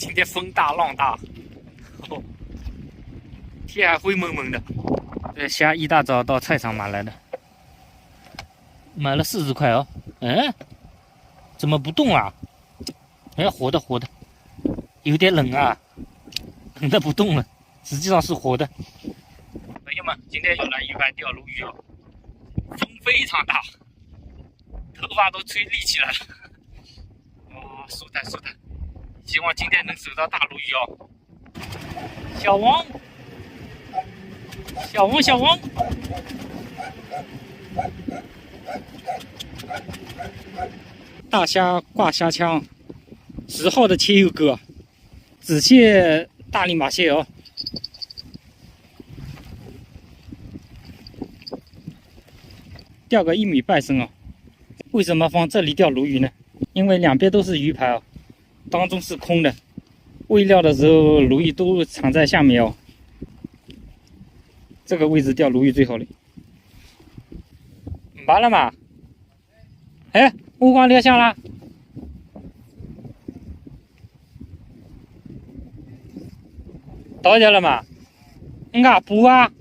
今天风大浪大，哦，天还灰蒙蒙的。这虾一大早到菜场买来的，买了40块哦。嗯，怎么不动啊？哎，活的活的，有点冷啊，冷的不动了，实际上是活的。朋友们，今天又来鱼排钓鲈鱼哦，风非常大，头发都吹立起来了。哇，舒坦舒坦，希望今天能收到大鲈鱼哦。小王，小王，小王，大虾挂虾枪，10号的切油哥，紫蟹大力马蟹哦。钓个1米半深哦。为什么放这里钓鲈鱼呢？因为两边都是鱼排哦，当中是空的。喂料的时候，鲈鱼都藏在下面哦。这个位置钓鲈鱼最好了。完了嘛？哎，目光亮相了。到家了嘛？俺补啊。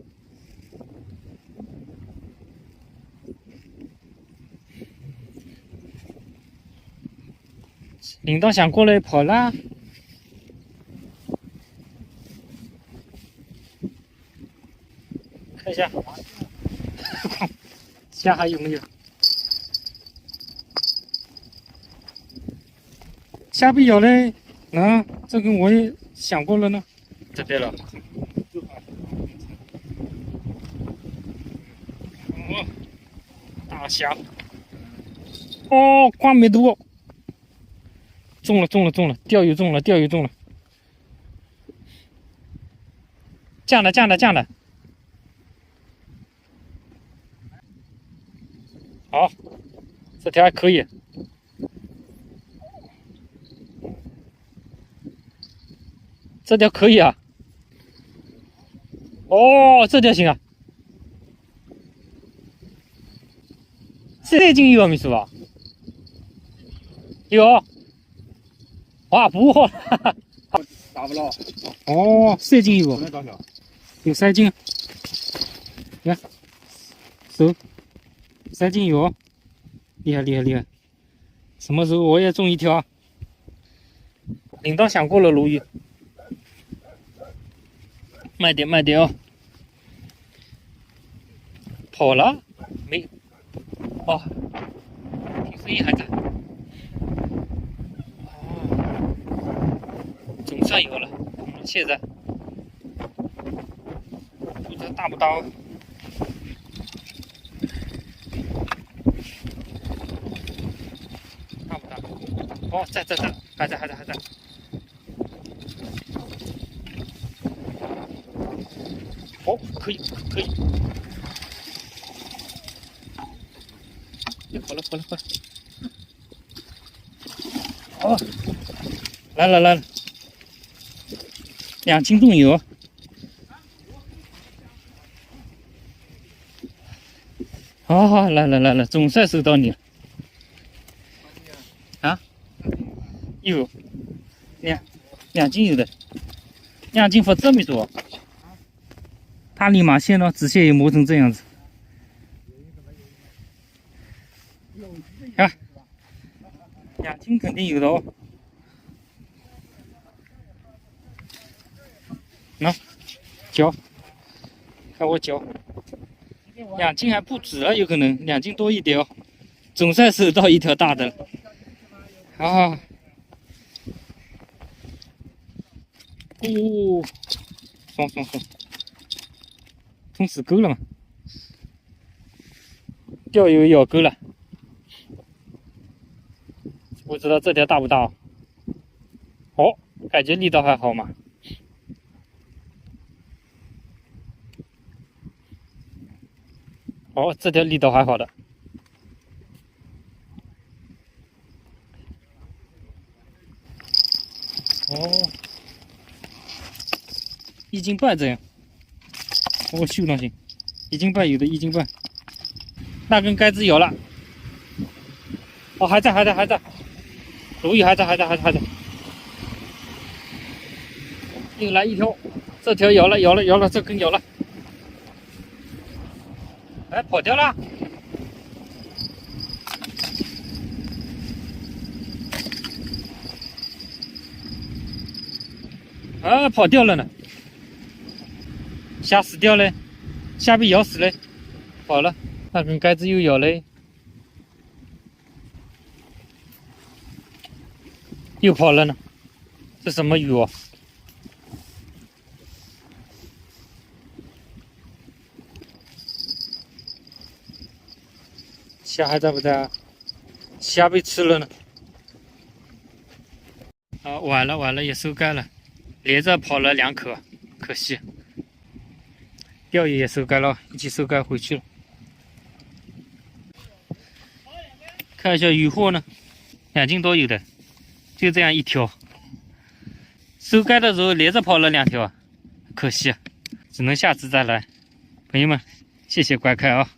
铃铛响过来跑啦。看一下，虾还有没有？虾被咬嘞，啊，这个我也想过了呢。这对了，哦，大虾，哦，宽没多，中了中了中了，钓鱼中了钓鱼中了，降了降了降了。好，这条还可以。这条可以啊。哦，这条行啊。3斤有没有啊？有。哇，不好，打不了。哦，3斤有。有3斤。你看，手3斤有，厉害厉害厉害！什么时候我也中一条？铃铛响过了，鲈鱼，慢点慢点哦。跑了没？哦，听声音还在。哦，总算有了，现在不知道大不大哦。哦，在，还在。哦，可以。跑了。哦，来了，2斤重有。哦，来，总算收到你了。啊？有2斤有的，2斤发这么多。大力马蟹呢？紫蟹也磨成这样子。啊，2斤肯定有的哦。喏，搅，看我搅，2斤还不止啊，有可能2斤多一点哦。总算收到一条大的了。啊！哦，爽，冲死钩了嘛！钓鱼咬钩了，不知道这条大不大哦？哦，感觉力道还好嘛。哦，这条力道还好的。哦，1斤半这样。哦，秀上行，1斤半有的1斤半。那根杆子咬了。哦，还在，鲈鱼还在。又来一条，这条咬了，这根咬了，哎，跑掉了。啊，跑掉了呢，虾死掉了，虾被咬死了，跑了，那根杆子又咬了，又跑了呢，这什么鱼哦？虾还在不在啊？虾被吃了呢。啊，晚了，也收竿了，连着跑了2颗，可惜。钓鱼也收竿了，一起收竿回去了。看一下渔获呢，2斤多有的，就这样一条。收竿的时候连着跑了2条，可惜，只能下次再来。朋友们，谢谢观看啊。